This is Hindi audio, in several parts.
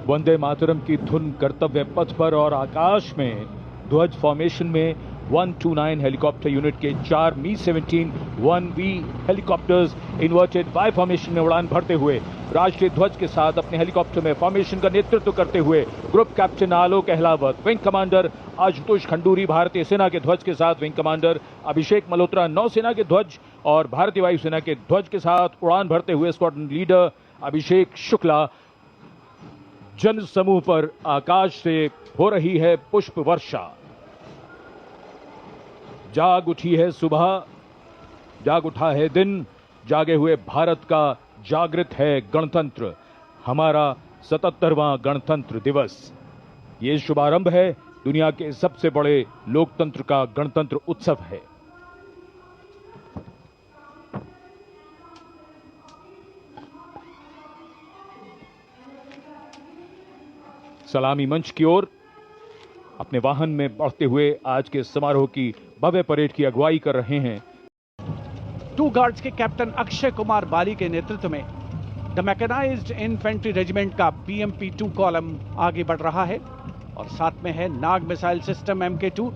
वंदे मातरम की धुन कर्तव्य पथ पर और आकाश में ध्वज फॉर्मेशन में 129 हेलीकॉप्टर यूनिट के 4 मी-17 1V helicopters inverted Y formation में उड़ान भरते हुए राष्ट्रीय ध्वज के साथ अपने हेलीकॉप्टर में फॉर्मेशन का नेतृत्व करते हुए ग्रुप कैप्टन आलोक अहलावत, विंग कमांडर आशुतोष खंडूरी भारतीय सेना के ध्वज के साथ, विंग कमांडर अभिषेक मल्होत्रा नौसेना के ध्वज और भारतीय वायुसेना के ध्वज के साथ उड़ान भरते हुए स्क्वाड्रन लीडर अभिषेक शुक्ला। जन समूह पर आकाश से हो रही है पुष्प वर्षा। जाग उठी है सुबह, जाग उठा है दिन, जागे हुए भारत का जागृत है गणतंत्र, हमारा 77वां गणतंत्र दिवस। ये शुभारंभ है दुनिया के सबसे बड़े लोकतंत्र का गणतंत्र उत्सव है। सलामी मंच की ओर अपने वाहन में बढ़ते हुए आज के समारोह की भव्य परेड की अगुवाई कर रहे हैं 2 गार्ड्स के कैप्टन अक्षय कुमार बाली के नेतृत्व में द मैकेनाइज्ड इन्फेंट्री रेजिमेंट का BMP-2 कॉलम आगे बढ़ रहा है और साथ में है Nag missile system MK2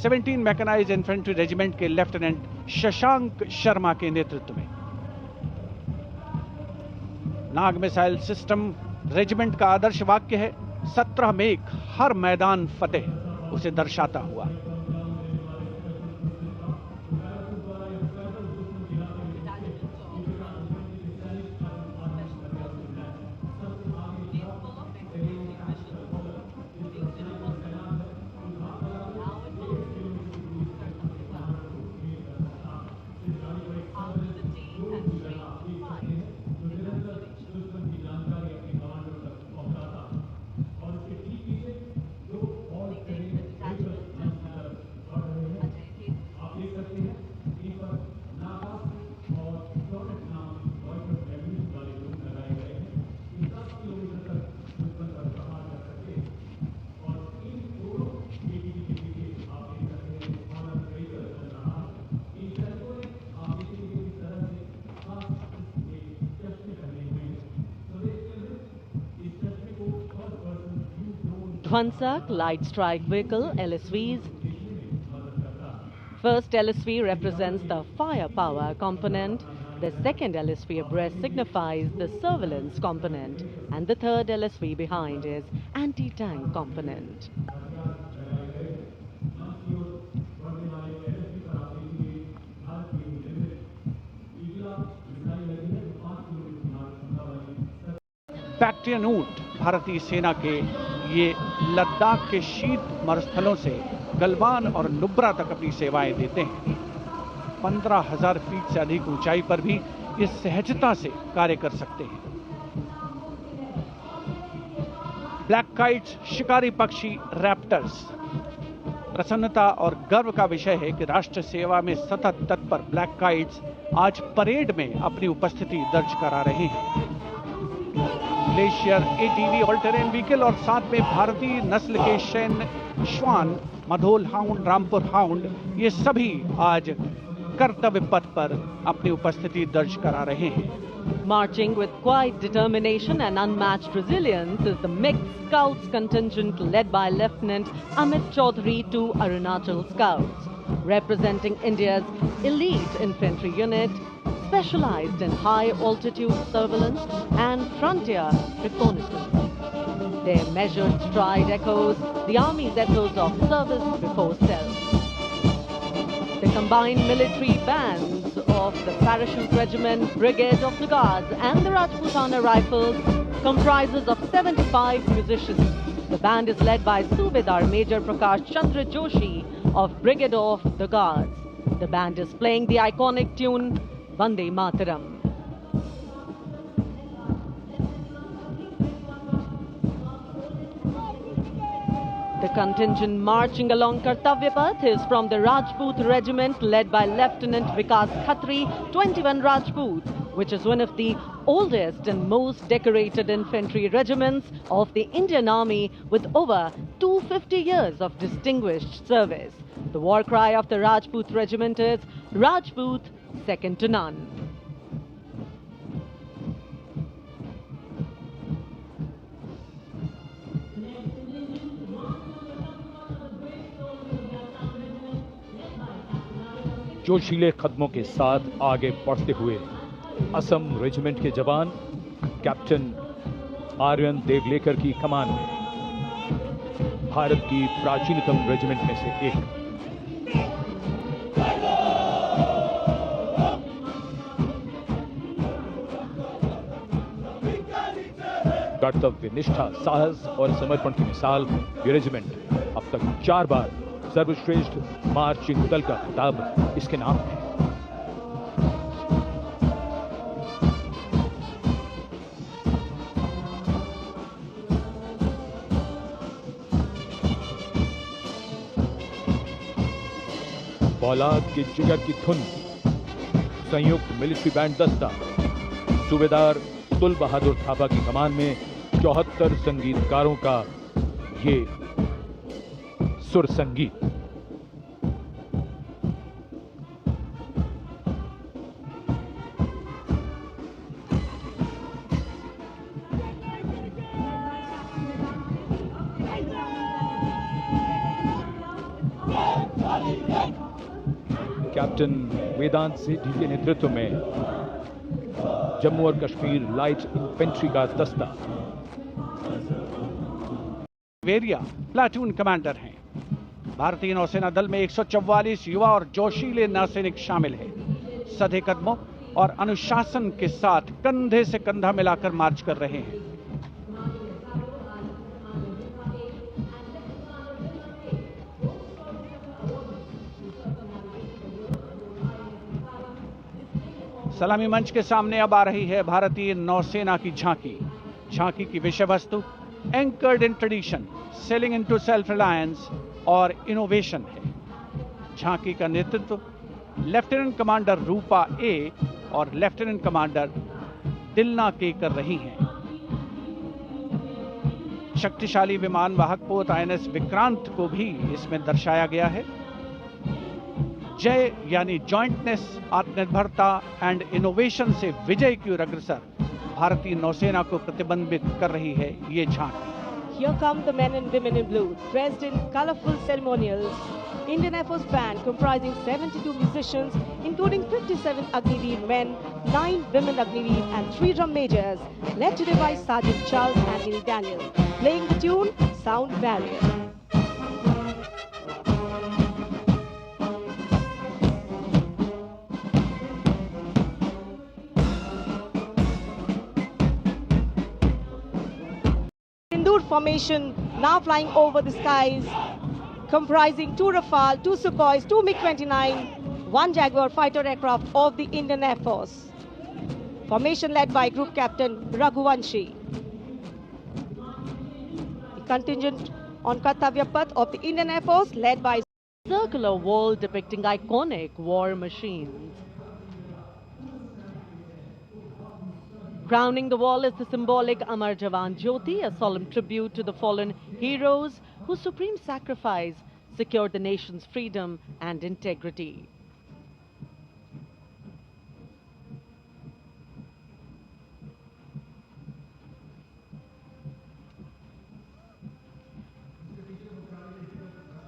17 mechanized infantry regiment के लेफ्टिनेंट शशांक शर्मा के नेतृत्व में। नाग मिसाइल सिस्टम रेजिमेंट का आदर्श वाक्य है 17 मेघ हर मैदान फतेह, उसे दर्शाता हुआ। Dwansak Light Strike Vehicle LSVs. First LSV represents the firepower component, the second LSV abreast signifies the surveillance component, and the third LSV behind is anti-tank component. Bactrian ऊंट भारतीय सेना के ये लद्दाख के शीत मरुस्थलों से गलवान और नुब्रा तक अपनी सेवाएं देते हैं। 15,000 फीट से अधिक ऊंचाई पर भी ये सहजता से कार्य कर सकते हैं। ब्लैक काइट्स शिकारी पक्षी रैप्टर्स। प्रसन्नता और गर्व का विषय है कि राष्ट्र सेवा में सतत तत्पर ब्लैक काइट्स आज परेड में अपनी उपस्थिति दर्ज करा रहे हैं। Glacier ATV all terrain vehicle और साथ में भारतीय नस्ल के शैन श्वान, मधोल हाउंड, रामपुर हाउंड, ये सभी आज कर्तव्य पथ पर अपनी उपस्थिति दर्ज करा रहे हैं। Marching with quiet determination and unmatched resilience is the mixed Scouts contingent led by Lieutenant Amit Chaudhary to Arunachal Scouts, representing India's elite infantry unit, specialized in high-altitude surveillance and frontier reconnaissance. Their measured stride echoes the Army's ethos of service before self. The combined military bands of the Parachute Regiment, Brigade of the Guards and the Rajputana Rifles comprises of 75 musicians. The band is led by Subedar Major Prakash Chandra Joshi of Brigade of the Guards. The band is playing the iconic tune Vande Mataram. The contingent marching along Kartavya Path is from the Rajput Regiment led by Lieutenant Vikas Khatri, 21 Rajput, which is one of the oldest and most decorated infantry regiments of the Indian Army with over 250 years of distinguished service. The war cry of the Rajput Regiment is Rajput, second to none. जोशीले कदमों के साथ आगे बढ़ते हुए असम रेजिमेंट के जवान कैप्टन आर्यन देवलेकर की कमान में, भारत की प्राचीनतम रेजिमेंट में से एक। कर्तव्य निष्ठा, साहस और समर्पण की मिसाल ये रेजिमेंट अब तक 4 बार सर्वश्रेष्ठ मार्चिंग दल का खिताब इसके नाम है। फौलाद के जिगर की धुन, संयुक्त मिलिट्री बैंड दस्ता, सूबेदार तुल बहादुर थापा की कमान में 74 संगीतकारों का ये सुर संगीत। कैप्टन वेदांत सेठी के नेतृत्व में जम्मू और कश्मीर लाइट इन्फेंट्री का दस्ता। वेरिया प्लाटून कमांडर हैं। भारतीय नौसेना दल में 144 युवा और जोशीले नौसैनिक शामिल हैं। सधे कदमों और अनुशासन के साथ कंधे से कंधा मिलाकर मार्च कर रहे हैं। सलामी मंच के सामने अब आ रही है भारतीय नौसेना की झांकी। झांकी की विषय वस्तु anchored in tradition, sailing into self reliance और इनोवेशन है। झांकी का नेतृत्व लेफ्टिनेंट कमांडर रूपा ए और लेफ्टिनेंट कमांडर दिलना के कर रही हैं। शक्तिशाली विमान वाहक पोत INS विक्रांत को भी इसमें दर्शाया गया है। जय यानी जॉइंटनेस, आत्मनिर्भरता एंड इनोवेशन से विजय की ओर अग्रसर भारतीय नौसेना को प्रतिबिंबित कर रही है ये झांकी। Here come the men and women in blue, dressed in colorful ceremonials. Indian Air Force band comprising 72 musicians, including 57 Agniveer men, 9 women Agniveer and 3 drum majors, led today by Sergeant Charles Anthony Daniel, playing the tune Sound Barrier. Formation now flying over the skies, comprising 2 Rafale, 2 Sukhois, 2 MiG-29, 1 Jaguar fighter aircraft of the Indian Air Force. Formation led by Group Captain Raghuvanshi. The contingent on Kartavya Path of the Indian Air Force led by circular wall depicting iconic war machines. Crowning the wall is the symbolic Amar Jawan Jyoti, a solemn tribute to the fallen heroes whose supreme sacrifice secured the nation's freedom and integrity.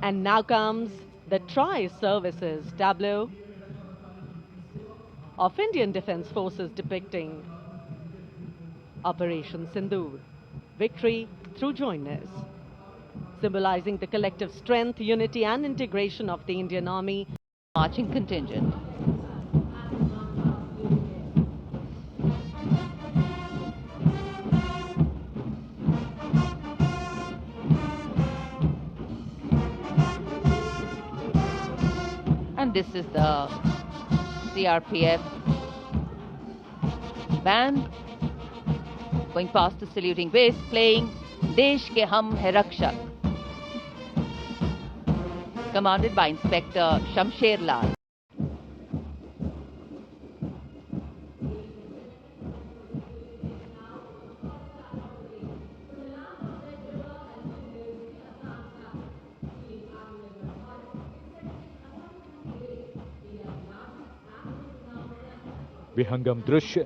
And now comes the Tri-Services tableau of Indian Defence Forces depicting Operation Sindoor, victory through jointness, symbolizing the collective strength, unity and integration of the Indian Army marching contingent. And this is the CRPF band going past the saluting base, playing Desh Ke Hum Hai Rakshak, commanded by Inspector Shamsher Lal. विहंगम दृश्य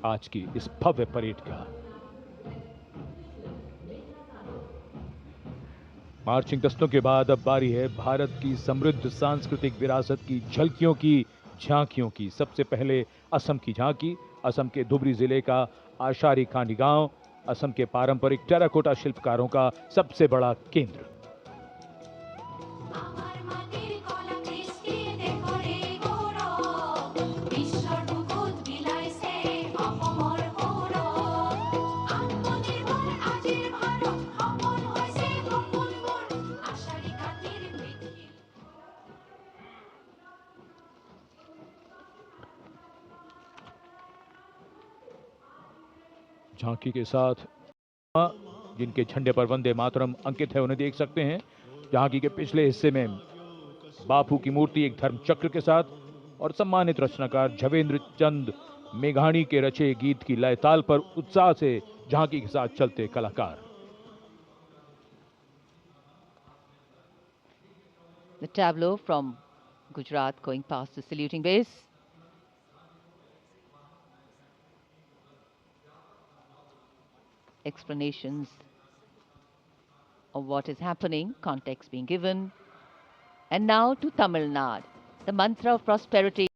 आज की इस भव्य परेड का। मार्चिंग दस्तों के बाद अब बारी है भारत की समृद्ध सांस्कृतिक विरासत की झलकियों की, झांकियों की। सबसे पहले असम की झांकी, असम के धुबरी जिले का आशारी खांडी गांव, असम के पारंपरिक टेराकोटा शिल्पकारों का सबसे बड़ा केंद्र। झांकी के साथ जिनके झंडे पर वंदे मातरम अंकित है उन्हें देख सकते हैं। झांकी के पिछले हिस्से में बापू की मूर्ति एक धर्म चक्र के साथ और सम्मानित रचनाकार झवेंद्र चंद मेघाणी के रचे गीत की लय ताल पर उत्साह से झांकी के साथ चलते कलाकार। The tableau from Gujarat going past the saluting base. Explanations of what is happening, context being given. And now to Tamil Nadu, the mantra of prosperity.